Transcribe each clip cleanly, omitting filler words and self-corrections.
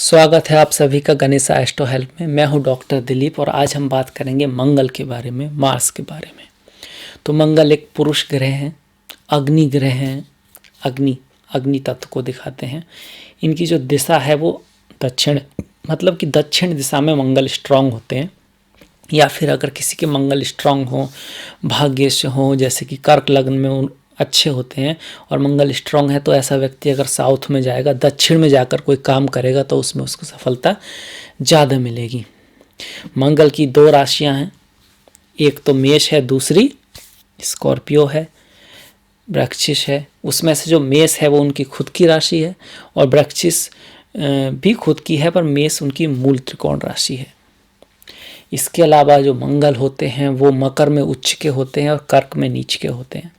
स्वागत है आप सभी का गणेशा एस्ट्रो हेल्प में। मैं हूं डॉक्टर दिलीप और आज हम बात करेंगे मंगल के बारे में, मार्स के बारे में। तो मंगल एक पुरुष ग्रह हैं, अग्नि ग्रह हैं, अग्नि तत्व को दिखाते हैं। इनकी जो दिशा है वो दक्षिण, मतलब कि दक्षिण दिशा में मंगल स्ट्रांग होते हैं। या फिर अगर किसी के मंगल स्ट्रांग हो, भाग्य से हो, जैसे कि कर्क लग्न में अच्छे होते हैं और मंगल स्ट्रांग है, तो ऐसा व्यक्ति अगर साउथ में जाएगा, दक्षिण में जाकर कोई काम करेगा तो उसमें उसको सफलता ज़्यादा मिलेगी। मंगल की 2 राशियां हैं, एक तो मेष है, दूसरी स्कॉर्पियो है, वृश्चिक है। उसमें से जो मेष है वो उनकी खुद की राशि है और वृश्चिक भी खुद की है, पर मेष उनकी मूल त्रिकोण राशि है। इसके अलावा जो मंगल होते हैं वो मकर में उच्च के होते हैं और कर्क में नीच के होते हैं।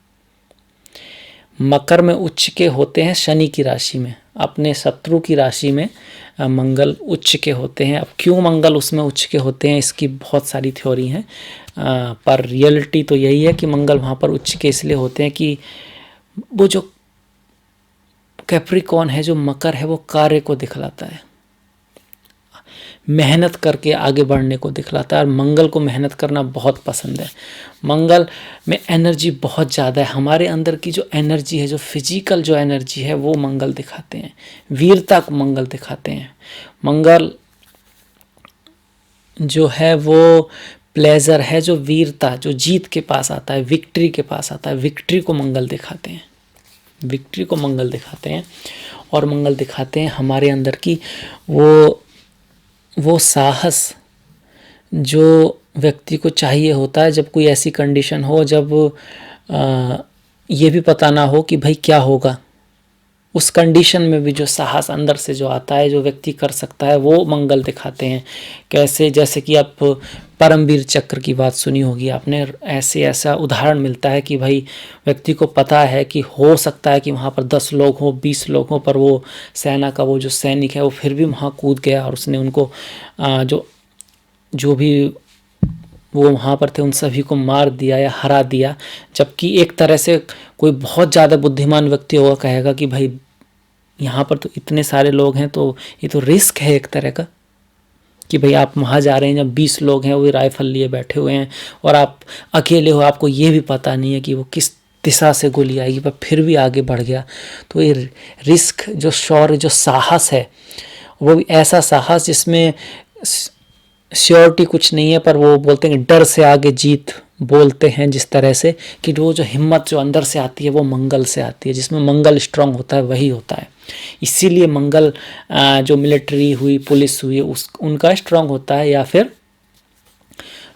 मकर में उच्च के होते हैं शनि की राशि में, अपने शत्रु की राशि में मंगल उच्च के होते हैं। अब क्यों मंगल उसमें उच्च के होते हैं, इसकी बहुत सारी थ्योरी हैं, पर रियलिटी तो यही है कि मंगल वहाँ पर उच्च के इसलिए होते हैं कि वो जो कैप्रिकॉर्न है, जो मकर है, वो कार्य को दिखलाता है, मेहनत करके आगे बढ़ने को दिखलाता है। और मंगल को मेहनत करना बहुत पसंद है। मंगल में एनर्जी बहुत ज़्यादा है। हमारे अंदर की जो एनर्जी है, जो फिजिकल जो एनर्जी है, वो मंगल दिखाते हैं। वीरता को मंगल दिखाते हैं। मंगल जो है वो प्लेजर है, जो वीरता, जो जीत के पास आता है, विक्ट्री के पास आता है, विक्ट्री को मंगल दिखाते हैं। विक्ट्री को मंगल दिखाते हैं और मंगल दिखाते हैं हमारे अंदर की वो साहस जो व्यक्ति को चाहिए होता है जब कोई ऐसी कंडीशन हो, जब ये भी पता ना हो कि भाई क्या होगा। उस कंडीशन में भी जो साहस अंदर से जो आता है, जो व्यक्ति कर सकता है, वो मंगल दिखाते हैं। कैसे, जैसे कि आप परमवीर चक्र की बात सुनी होगी आपने। ऐसा उदाहरण मिलता है कि भाई व्यक्ति को पता है कि हो सकता है कि वहाँ पर 10 लोग हों, 20 लोग हों, पर वो सेना का वो जो सैनिक है वो फिर भी वहाँ कूद गया और उसने उनको जो भी वो वहाँ पर थे उन सभी को मार दिया या हरा दिया। जबकि एक तरह से कोई बहुत ज़्यादा बुद्धिमान व्यक्ति होगा, कहेगा कि भाई यहाँ पर तो इतने सारे लोग हैं, तो ये तो रिस्क है एक तरह का, कि भाई आप वहाँ जा रहे हैं जब 20 लोग हैं, वो राइफल लिए बैठे हुए हैं और आप अकेले हो, आपको ये भी पता नहीं है कि वो किस दिशा से गोली आएगी, पर फिर भी आगे बढ़ गया। तो ये रिस्क, जो शौर्य, जो साहस है, वो भी ऐसा साहस जिसमें श्योरिटी कुछ नहीं है, पर वो बोलते हैं डर से आगे जीत बोलते हैं, जिस तरह से कि वो जो हिम्मत जो अंदर से आती है वो मंगल से आती है। जिसमें मंगल स्ट्रांग होता है वही होता है। इसीलिए मंगल जो मिलिट्री हुई, पुलिस हुई, उनका स्ट्रांग होता है। या फिर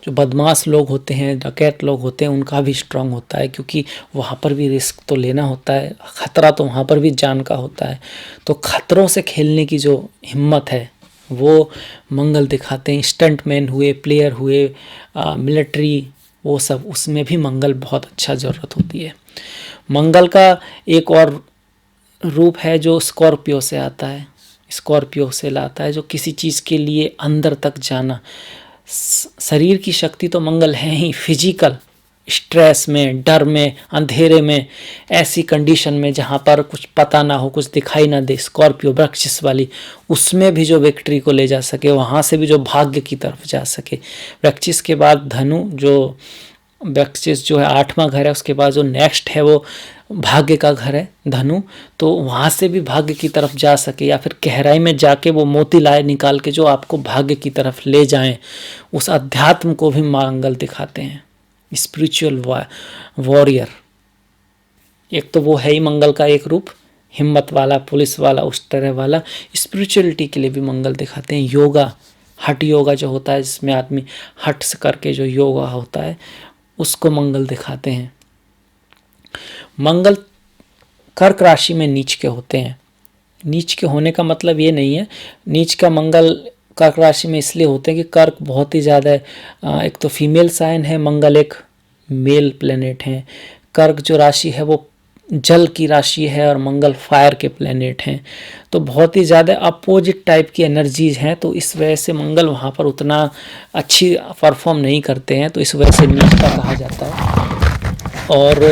जो बदमाश लोग होते हैं, डकैत लोग होते हैं, उनका भी स्ट्रांग होता है, क्योंकि वहाँ पर भी रिस्क तो लेना होता है, खतरा तो वहाँ पर भी जान का होता है। तो खतरों से खेलने की जो हिम्मत है वो मंगल दिखाते हैं। स्टंटमैन हुए, प्लेयर हुए, मिलिट्री, वो सब, उसमें भी मंगल बहुत अच्छा ज़रूरत होती है। मंगल का एक और रूप है जो स्कॉर्पियो से आता है। स्कॉर्पियो से लाता है जो किसी चीज़ के लिए अंदर तक जाना। शरीर की शक्ति तो मंगल है ही, फिजिकल स्ट्रेस में, डर में, अंधेरे में, ऐसी कंडीशन में जहाँ पर कुछ पता ना हो, कुछ दिखाई ना दे, स्कॉर्पियो वृश्चिक वाली, उसमें भी जो विक्ट्री को ले जा सके, वहाँ से भी जो भाग्य की तरफ जा सके। वृश्चिक के बाद धनु, जो वृश्चिक जो है 8वां घर है, उसके बाद जो नेक्स्ट है वो भाग्य का घर है, धनु, तो वहाँ से भी भाग्य की तरफ जा सके, या फिर गहराई में जाके वो मोती लाए निकाल के जो आपको भाग्य की तरफ ले जाएं, उस अध्यात्म को भी मंगल दिखाते हैं। स्पिरिचुअल वॉरियर, एक तो वो है ही मंगल का एक रूप, हिम्मत वाला, पुलिस वाला, उस तरह वाला। स्पिरिचुअलिटी के लिए भी मंगल दिखाते हैं। योगा, हठ योगा जो होता है, जिसमें आदमी हठ से करके जो योगा होता है, उसको मंगल दिखाते हैं। मंगल कर्क राशि में नीच के होते हैं। नीच के होने का मतलब ये नहीं है, नीच का मंगल कर्क राशि में इसलिए होते हैं कि कर्क बहुत ही ज़्यादा, एक तो फीमेल साइन है, मंगल एक मेल प्लेनेट है। कर्क जो राशि है वो जल की राशि है और मंगल फायर के प्लेनेट हैं, तो बहुत ही ज़्यादा अपोजिट टाइप की एनर्जीज हैं। तो इस वजह से मंगल वहाँ पर उतना अच्छी परफॉर्म नहीं करते हैं, तो इस वजह से नीच का कहा जाता है। और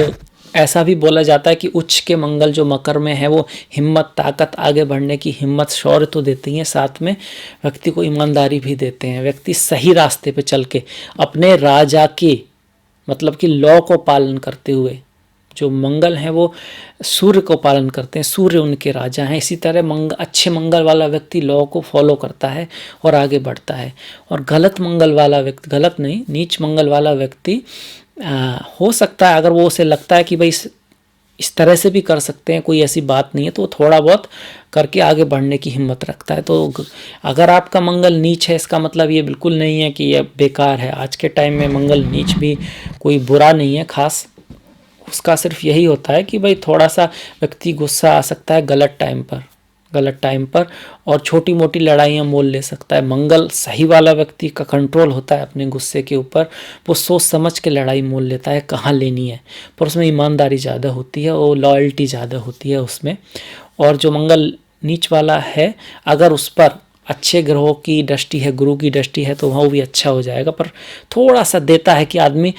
ऐसा भी बोला जाता है कि उच्च के मंगल जो मकर में है वो हिम्मत, ताकत, आगे बढ़ने की हिम्मत, शौर्य तो देती हैं, साथ में व्यक्ति को ईमानदारी भी देते हैं। व्यक्ति सही रास्ते पे चल के अपने राजा के मतलब कि लॉ को पालन करते हुए, जो मंगल हैं वो सूर्य को पालन करते हैं, सूर्य उनके राजा हैं। इसी तरह अच्छे मंगल वाला व्यक्ति लॉ को फॉलो करता है और आगे बढ़ता है। और गलत मंगल वाला व्यक्ति, गलत नहीं, नीच मंगल वाला व्यक्ति हो सकता है, अगर वो उसे लगता है कि भाई इस तरह से भी कर सकते हैं, कोई ऐसी बात नहीं है, तो वो थोड़ा बहुत करके आगे बढ़ने की हिम्मत रखता है। तो अगर आपका मंगल नीच है, इसका मतलब ये बिल्कुल नहीं है कि ये बेकार है। आज के टाइम में मंगल नीच भी कोई बुरा नहीं है खास, उसका सिर्फ यही होता है कि भाई थोड़ा सा व्यक्ति गुस्सा आ सकता है गलत टाइम पर और छोटी मोटी लड़ाइयाँ मोल ले सकता है। मंगल सही वाला व्यक्ति का कंट्रोल होता है अपने गुस्से के ऊपर, वो सोच समझ के लड़ाई मोल लेता है कहाँ लेनी है, पर उसमें ईमानदारी ज़्यादा होती है और लॉयल्टी ज़्यादा होती है उसमें। और जो मंगल नीच वाला है, अगर उस पर अच्छे ग्रहों की दृष्टि है, गुरु की दृष्टि है, तो वहाँ भी अच्छा हो जाएगा, पर थोड़ा सा देता है कि आदमी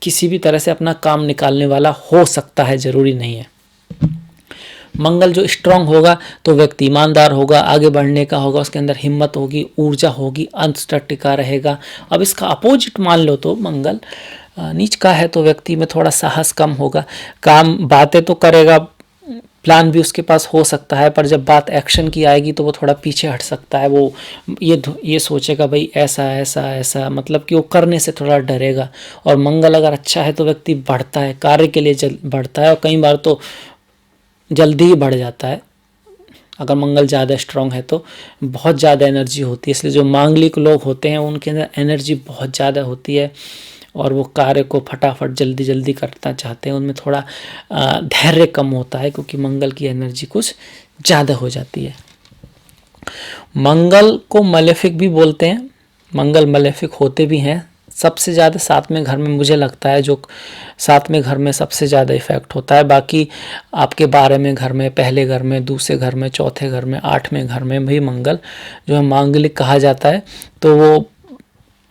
किसी भी तरह से अपना काम निकालने वाला हो सकता है, ज़रूरी नहीं है। मंगल जो स्ट्रांग होगा तो व्यक्ति ईमानदार होगा, आगे बढ़ने का होगा, उसके अंदर हिम्मत होगी, ऊर्जा होगी, अंत तक टिका रहेगा। अब इसका अपोजिट मान लो तो मंगल नीच का है तो व्यक्ति में थोड़ा साहस कम होगा, बातें तो करेगा, प्लान भी उसके पास हो सकता है, पर जब बात एक्शन की आएगी तो वो थोड़ा पीछे हट सकता है। वो ये सोचेगा भाई ऐसा ऐसा ऐसा, मतलब कि वो करने से थोड़ा डरेगा। और मंगल अगर अच्छा है तो व्यक्ति बढ़ता है, कार्य के लिए बढ़ता है, और कई बार तो जल्दी ही बढ़ जाता है। अगर मंगल ज़्यादा स्ट्रांग है तो बहुत ज़्यादा एनर्जी होती है, इसलिए जो मांगलिक लोग होते हैं उनके अंदर एनर्जी बहुत ज़्यादा होती है और वो कार्य को फटाफट जल्दी जल्दी करना चाहते हैं। उनमें थोड़ा धैर्य कम होता है क्योंकि मंगल की एनर्जी कुछ ज़्यादा हो जाती है। मंगल को मलेफिक भी बोलते हैं, मंगल मलेफिक होते भी हैं। सबसे ज़्यादा 7वें घर में मुझे लगता है, जो 7वें घर में सबसे ज़्यादा इफेक्ट होता है। बाकी आपके 12वें घर में, पहले घर में, दूसरे घर में, चौथे घर में, 8वें घर में भी मंगल जो है मांगलिक कहा जाता है, तो वो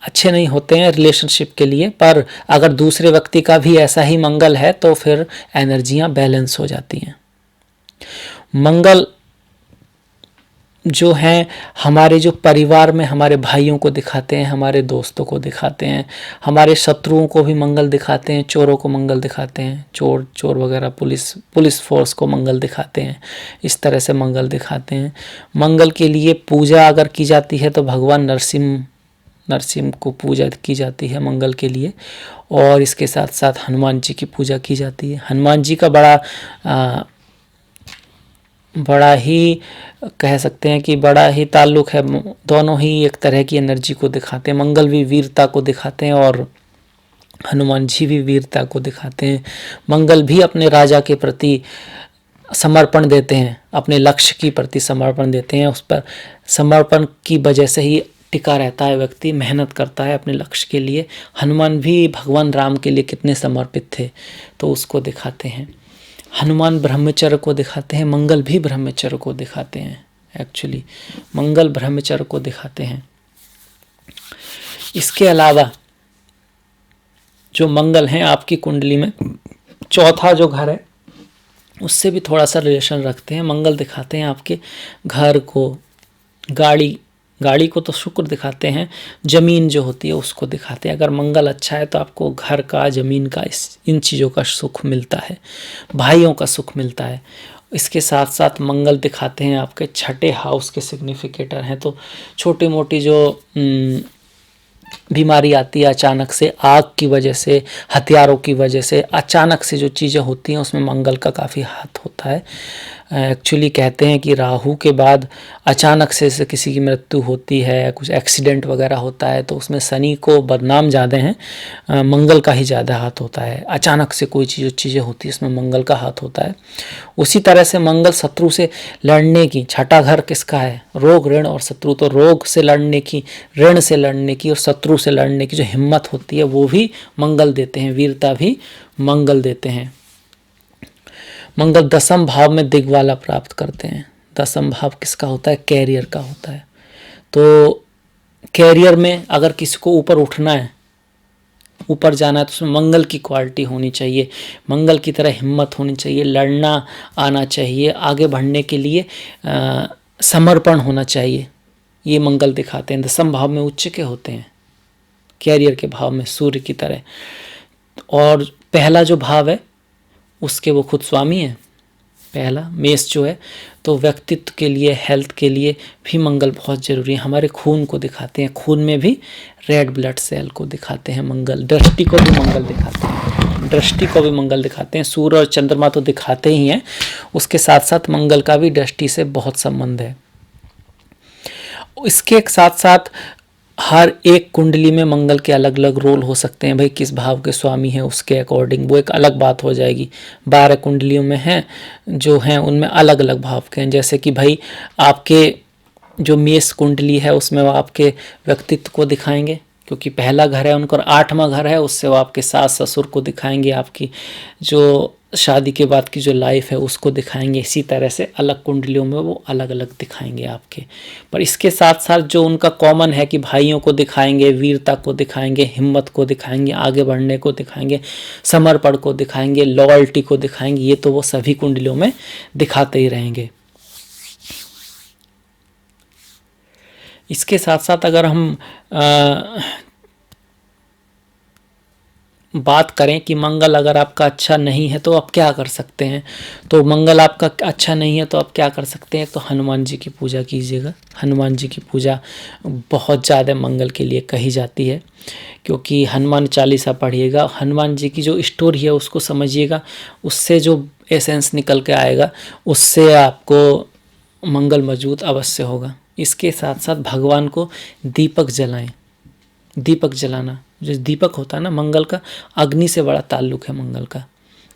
अच्छे नहीं होते हैं रिलेशनशिप के लिए। पर अगर दूसरे व्यक्ति का भी ऐसा ही मंगल है तो फिर एनर्जियां बैलेंस हो जाती हैं। मंगल जो हैं हमारे जो परिवार में हमारे भाइयों को दिखाते हैं, हमारे दोस्तों को दिखाते हैं, हमारे शत्रुओं को भी मंगल दिखाते हैं, चोरों को मंगल दिखाते हैं, चोर वगैरह, पुलिस फोर्स को मंगल दिखाते हैं। इस तरह से मंगल दिखाते हैं। मंगल के लिए पूजा अगर की जाती है तो भगवान नरसिंह को पूजा की जाती है मंगल के लिए, और इसके साथ साथ हनुमान जी की पूजा की जाती है। हनुमान जी का बड़ा ही कह सकते हैं कि बड़ा ही ताल्लुक है, दोनों ही एक तरह की एनर्जी को दिखाते हैं। मंगल भी वीरता को दिखाते हैं और हनुमान जी भी वीरता को दिखाते हैं। मंगल भी अपने राजा के प्रति समर्पण देते हैं, अपने लक्ष्य के प्रति समर्पण देते हैं। उस पर समर्पण की वजह से ही टिका रहता है व्यक्ति, मेहनत करता है अपने लक्ष्य के लिए। हनुमान भी भगवान राम के लिए कितने समर्पित थे तो उसको दिखाते हैं। हनुमान ब्रह्मचर्य को दिखाते हैं, मंगल भी ब्रह्मचर्य को दिखाते हैं। एक्चुअली मंगल ब्रह्मचर्य को दिखाते हैं। इसके अलावा जो मंगल हैं आपकी कुंडली में, चौथा जो घर है उससे भी थोड़ा सा रिलेशन रखते हैं। मंगल दिखाते हैं आपके घर को, गाड़ी को तो शुक्र दिखाते हैं, ज़मीन जो होती है उसको दिखाते हैं। अगर मंगल अच्छा है तो आपको घर का, ज़मीन का, इन चीज़ों का सुख मिलता है, भाइयों का सुख मिलता है। इसके साथ साथ मंगल दिखाते हैं आपके छठे हाउस के सिग्निफिकेटर हैं, तो छोटी मोटी जो बीमारी आती है अचानक से, आग की वजह से, हथियारों की वजह से, अचानक से जो चीज़ें होती हैं उसमें मंगल का काफ़ी हाथ होता है। एक्चुअली कहते हैं कि राहु के बाद अचानक से किसी की मृत्यु होती है, कुछ एक्सीडेंट वगैरह होता है, तो उसमें शनि को बदनाम ज़्यादा हैं, मंगल का ही ज़्यादा हाथ होता है। अचानक से कोई चीज़ें होती है उसमें मंगल का हाथ होता है। उसी तरह से मंगल शत्रु से लड़ने की, छठा घर किसका है, रोग, ऋण और शत्रु, तो रोग से लड़ने की, ऋण से लड़ने की और शत्रु से लड़ने की जो हिम्मत होती है वो भी मंगल देते हैं, वीरता भी मंगल देते हैं। मंगल 10वें भाव में दिग्वाला प्राप्त करते हैं। 10वां भाव किसका होता है, कैरियर का होता है। तो कैरियर में अगर किसी को ऊपर उठना है, ऊपर जाना है तो उसमें मंगल की क्वालिटी होनी चाहिए, मंगल की तरह हिम्मत होनी चाहिए, लड़ना आना चाहिए, आगे बढ़ने के लिए समर्पण होना चाहिए। ये मंगल दिखाते हैं। 10वें भाव में उच्च के होते हैं, कैरियर के भाव में सूर्य की तरह। और पहला जो भाव है उसके वो खुद स्वामी है, पहला मेष जो है, तो व्यक्तित्व के लिए, हेल्थ के लिए भी मंगल बहुत जरूरी है। हमारे खून को दिखाते हैं, खून में भी रेड ब्लड सेल को दिखाते हैं मंगल। दृष्टि को भी मंगल दिखाते हैं, दृष्टि को भी मंगल दिखाते हैं। सूर्य और चंद्रमा तो दिखाते ही हैं, उसके साथ साथ मंगल का भी दृष्टि से बहुत संबंध है। इसके साथ साथ हर एक कुंडली में मंगल के अलग अलग रोल हो सकते हैं। भाई किस भाव के स्वामी हैं उसके अकॉर्डिंग वो एक अलग बात हो जाएगी। 12 कुंडलियों में हैं जो हैं उनमें अलग अलग भाव के हैं। जैसे कि भाई आपके जो मेष कुंडली है उसमें वो आपके व्यक्तित्व को दिखाएंगे, क्योंकि पहला घर है उनका, और 8वां घर है उससे वो आपके सास ससुर को दिखाएंगे, आपकी जो शादी के बाद की जो लाइफ है उसको दिखाएंगे। इसी तरह से अलग कुंडलियों में वो अलग अलग दिखाएंगे आपके। पर इसके साथ साथ जो उनका कॉमन है कि भाइयों को दिखाएंगे, वीरता को दिखाएंगे, हिम्मत को दिखाएंगे, आगे बढ़ने को दिखाएंगे, समर्पण को दिखाएंगे, लॉयल्टी को दिखाएंगे। ये तो वो सभी कुंडलियों में दिखाते ही रहेंगे। इसके साथ साथ अगर हम बात करें कि मंगल अगर आपका अच्छा नहीं है तो आप क्या कर सकते हैं, तो मंगल आपका अच्छा नहीं है तो आप क्या कर सकते हैं, तो हनुमान जी की पूजा कीजिएगा। हनुमान जी की पूजा बहुत ज़्यादा मंगल के लिए कही जाती है, क्योंकि हनुमान चालीसा पढ़िएगा, हनुमान जी की जो स्टोरी है उसको समझिएगा, उससे जो एसेंस निकल के आएगा उससे आपको मंगल मजबूत अवश्य होगा। इसके साथ साथ भगवान को दीपक जलाएं। दीपक जलाना, जो दीपक होता है ना मंगल का, अग्नि से बड़ा ताल्लुक है मंगल का।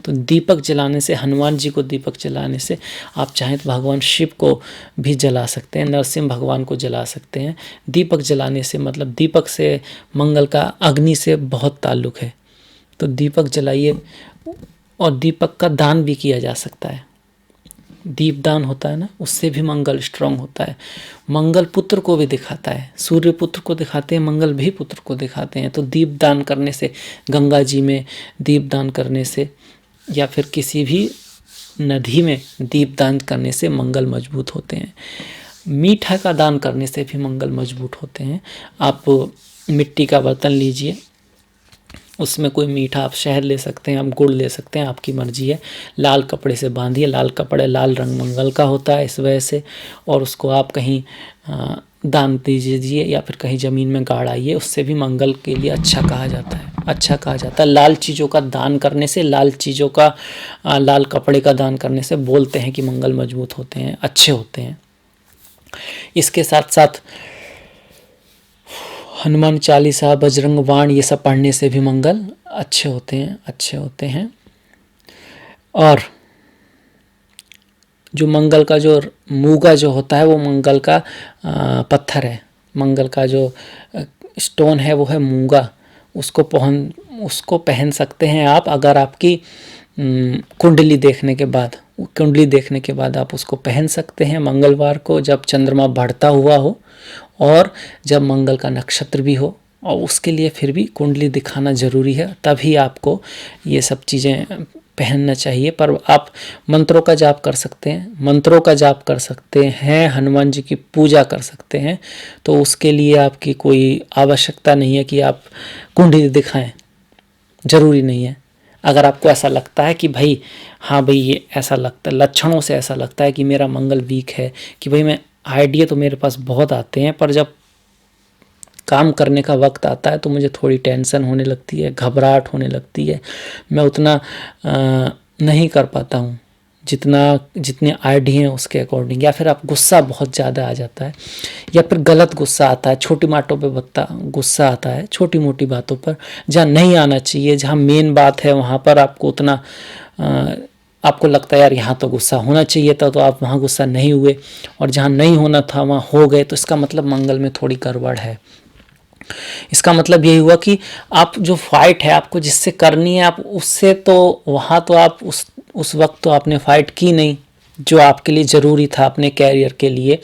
तो दीपक जलाने से, हनुमान जी को दीपक जलाने से, आप चाहें तो भगवान शिव को भी जला सकते हैं, नरसिंह भगवान को जला सकते हैं। दीपक जलाने से मतलब दीपक से मंगल का अग्नि से बहुत ताल्लुक है। तो दीपक जलाइए, और दीपक का दान भी किया जा सकता है। दीपदान होता है ना, उससे भी मंगल स्ट्रांग होता है। मंगल पुत्र को भी दिखाता है, सूर्य पुत्र को दिखाते हैं, मंगल भी पुत्र को दिखाते हैं। तो दीपदान करने से, गंगा जी में दीपदान करने से, या फिर किसी भी नदी में दीपदान करने से मंगल मजबूत होते हैं। मीठा का दान करने से भी मंगल मजबूत होते हैं। आप मिट्टी का बर्तन लीजिए, उसमें कोई मीठा, आप शहद ले सकते हैं, आप गुड़ ले सकते हैं, आपकी मर्जी है। लाल कपड़े से बांधिए, लाल कपड़े, लाल रंग मंगल का होता है इस वजह से, और उसको आप कहीं दान दीजिए या फिर कहीं ज़मीन में गाड़ आइए, उससे भी मंगल के लिए अच्छा कहा जाता है, अच्छा कहा जाता है। लाल चीज़ों का दान करने से, लाल चीज़ों का, लाल कपड़े का दान करने से बोलते हैं कि मंगल मजबूत होते हैं, अच्छे होते हैं। इसके साथ साथ हनुमान चालीसा, बजरंग बाण, ये सब पढ़ने से भी मंगल अच्छे होते हैं, अच्छे होते हैं। और जो मंगल का जो मूगा जो होता है वो मंगल का पत्थर है, मंगल का जो स्टोन है वो है मूगा। उसको पहन सकते हैं आप, अगर आपकी कुंडली देखने के बाद, कुंडली देखने के बाद आप उसको पहन सकते हैं मंगलवार को, जब चंद्रमा बढ़ता हुआ हो और जब मंगल का नक्षत्र भी हो। और उसके लिए फिर भी कुंडली दिखाना ज़रूरी है, तभी आपको ये सब चीज़ें पहनना चाहिए। पर आप मंत्रों का जाप कर सकते हैं, मंत्रों का जाप कर सकते हैं, हनुमान जी की पूजा कर सकते हैं। तो उसके लिए आपकी कोई आवश्यकता नहीं है कि आप कुंडली दिखाएं, ज़रूरी नहीं है। अगर आपको ऐसा लगता है कि भाई हाँ भाई ये ऐसा लगता है, लक्षणों से ऐसा लगता है कि मेरा मंगल वीक है, कि भाई मैं आइडिया तो मेरे पास बहुत आते हैं, पर जब काम करने का वक्त आता है तो मुझे थोड़ी टेंशन होने लगती है, घबराहट होने लगती है, मैं उतना नहीं कर पाता हूँ जितने आइडिया हैं उसके अकॉर्डिंग, या फिर आप गुस्सा बहुत ज़्यादा आ जाता है, या फिर गलत गुस्सा आता है, छोटी बातों पे गुस्सा आता है, छोटी मोटी बातों पर, जहाँ नहीं आना चाहिए, जहाँ मेन बात है वहाँ पर आपको उतना आपको लगता है यार यहाँ तो गुस्सा होना चाहिए था, तो आप वहाँ गुस्सा नहीं हुए, और जहाँ नहीं होना था वहाँ हो गए, तो इसका मतलब मंगल में थोड़ी गड़बड़ है। इसका मतलब यही हुआ कि आप जो फाइट है आपको जिससे करनी है, आप उससे तो वहाँ तो आप उस वक्त तो आपने फाइट की नहीं जो आपके लिए ज़रूरी था अपने कैरियर के लिए,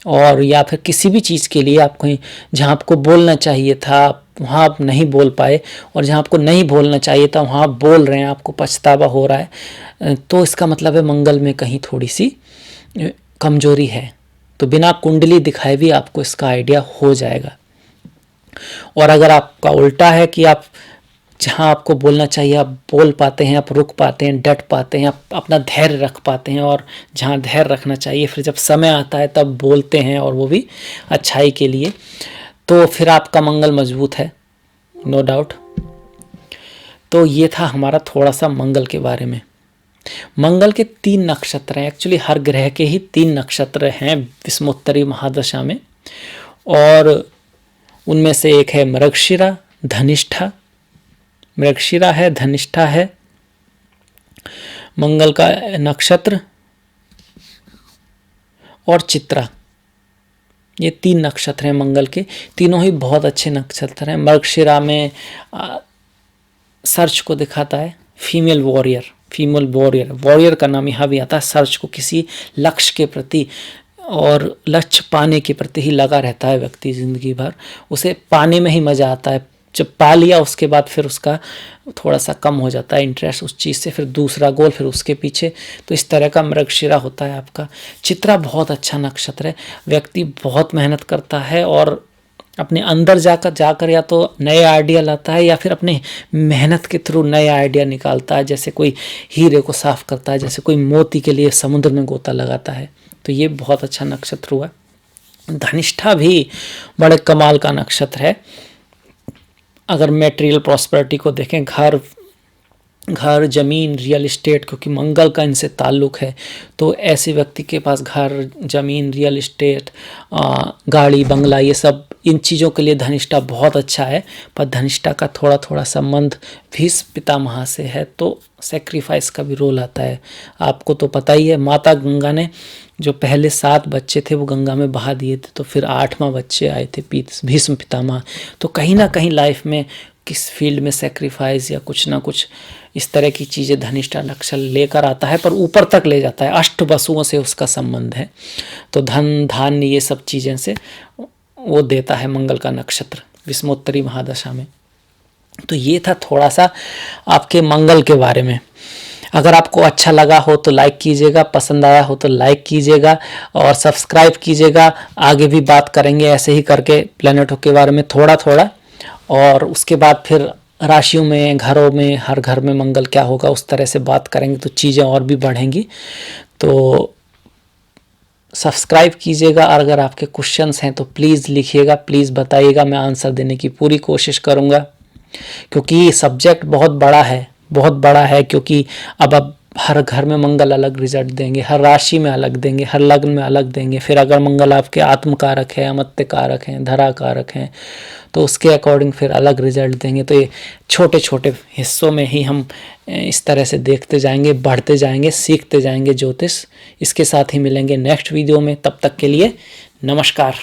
और या फिर किसी भी चीज़ के लिए आप कहीं जहाँ आपको बोलना चाहिए था, वहाँ आप नहीं बोल पाए और जहाँ आपको नहीं बोलना चाहिए था वहाँ आप बोल रहे हैं, आपको पछतावा हो रहा है, तो इसका मतलब है मंगल में कहीं थोड़ी सी कमजोरी है। तो बिना कुंडली दिखाए भी आपको इसका आइडिया हो जाएगा। और अगर आपका उल्टा है कि आप जहाँ आपको बोलना चाहिए आप बोल पाते हैं, आप रुक पाते हैं, डट पाते हैं, आप अपना धैर्य रख पाते हैं, और जहाँ धैर्य रखना चाहिए फिर जब समय आता है तब बोलते हैं, और वो भी अच्छाई के लिए, तो फिर आपका मंगल मजबूत है, नो डाउट। तो ये था हमारा थोड़ा सा मंगल के बारे में। मंगल के 3 नक्षत्र हैं, एक्चुअली हर ग्रह के ही 3 नक्षत्र हैं विषमोत्तरी महादशा में, और उनमें से एक है मृगशिरा, धनिष्ठा, मृगशिरा है, धनिष्ठा है मंगल का नक्षत्र, और चित्रा। ये 3 नक्षत्र हैं मंगल के, तीनों ही बहुत अच्छे नक्षत्र हैं। मृगशिरा में सर्च को दिखाता है, फीमेल वॉरियर, वॉरियर का नाम यहाँ भी आता है। सर्च को किसी लक्ष्य के प्रति और लक्ष्य पाने के प्रति ही लगा रहता है व्यक्ति जिंदगी भर, उसे पाने में ही मजा आता है। जब पा लिया उसके बाद फिर उसका थोड़ा सा कम हो जाता है इंटरेस्ट उस चीज़ से, फिर दूसरा गोल, फिर उसके पीछे। तो इस तरह का मृगशिरा होता है आपका। चित्रा बहुत अच्छा नक्षत्र है, व्यक्ति बहुत मेहनत करता है और अपने अंदर जाकर या तो नए आइडिया लाता है या फिर अपने मेहनत के थ्रू नए आइडिया निकालता है। जैसे कोई हीरे को साफ करता है, जैसे कोई मोती के लिए समुद्र में गोता लगाता है। तो ये बहुत अच्छा नक्षत्र हुआ। धनिष्ठा भी बड़े कमाल का नक्षत्र है। अगर मेटेरियल प्रॉस्पेरिटी को देखें, घर जमीन, रियल इस्टेट, क्योंकि मंगल का इनसे ताल्लुक है, तो ऐसे व्यक्ति के पास घर जमीन, रियल इस्टेट, गाड़ी बंगला, ये सब इन चीज़ों के लिए धनिष्ठा बहुत अच्छा है। पर धनिष्ठा का थोड़ा थोड़ा संबंध भीष्म पितामह से है, तो सेक्रीफाइस का भी रोल आता है। आपको तो पता ही है, माता गंगा ने जो पहले 7 बच्चे थे वो गंगा में बहा दिए थे, तो फिर 8वां बच्चे आए थे भीष्म पितामह। तो कहीं ना कहीं लाइफ में किस फील्ड में सेक्रीफाइस या कुछ ना कुछ इस तरह की चीज़ें धनिष्ठा नक्षत्र लेकर आता है, पर ऊपर तक ले जाता है। 8 वसुओं से उसका संबंध है, तो धन धान्य ये सब चीज़ें से वो देता है मंगल का नक्षत्र विषमोत्तरी महादशा में। तो ये था थोड़ा सा आपके मंगल के बारे में। अगर आपको अच्छा लगा हो तो लाइक कीजिएगा, पसंद आया हो तो लाइक कीजिएगा और सब्सक्राइब कीजिएगा। आगे भी बात करेंगे ऐसे ही करके प्लैनेटों के बारे में थोड़ा थोड़ा, और उसके बाद फिर राशियों में, घरों में, हर घर में मंगल क्या होगा उस तरह से बात करेंगे, तो चीज़ें और भी बढ़ेंगी। तो सब्सक्राइब कीजिएगा, और अगर आपके क्वेश्चंस हैं तो प्लीज़ लिखिएगा, प्लीज़ बताइएगा, मैं आंसर देने की पूरी कोशिश करूँगा। क्योंकि सब्जेक्ट बहुत बड़ा है, क्योंकि अब हर घर में मंगल अलग रिजल्ट देंगे, हर राशि में अलग देंगे, हर लग्न में अलग देंगे। फिर अगर मंगल आपके आत्मकारक है, अमत्य कारक हैं, धरा कारक हैं, तो उसके अकॉर्डिंग फिर अलग रिजल्ट देंगे। तो ये छोटे छोटे हिस्सों में ही हम इस तरह से देखते जाएंगे, बढ़ते जाएंगे, सीखते जाएंगे ज्योतिष। इसके साथ ही मिलेंगे नेक्स्ट वीडियो में, तब तक के लिए नमस्कार।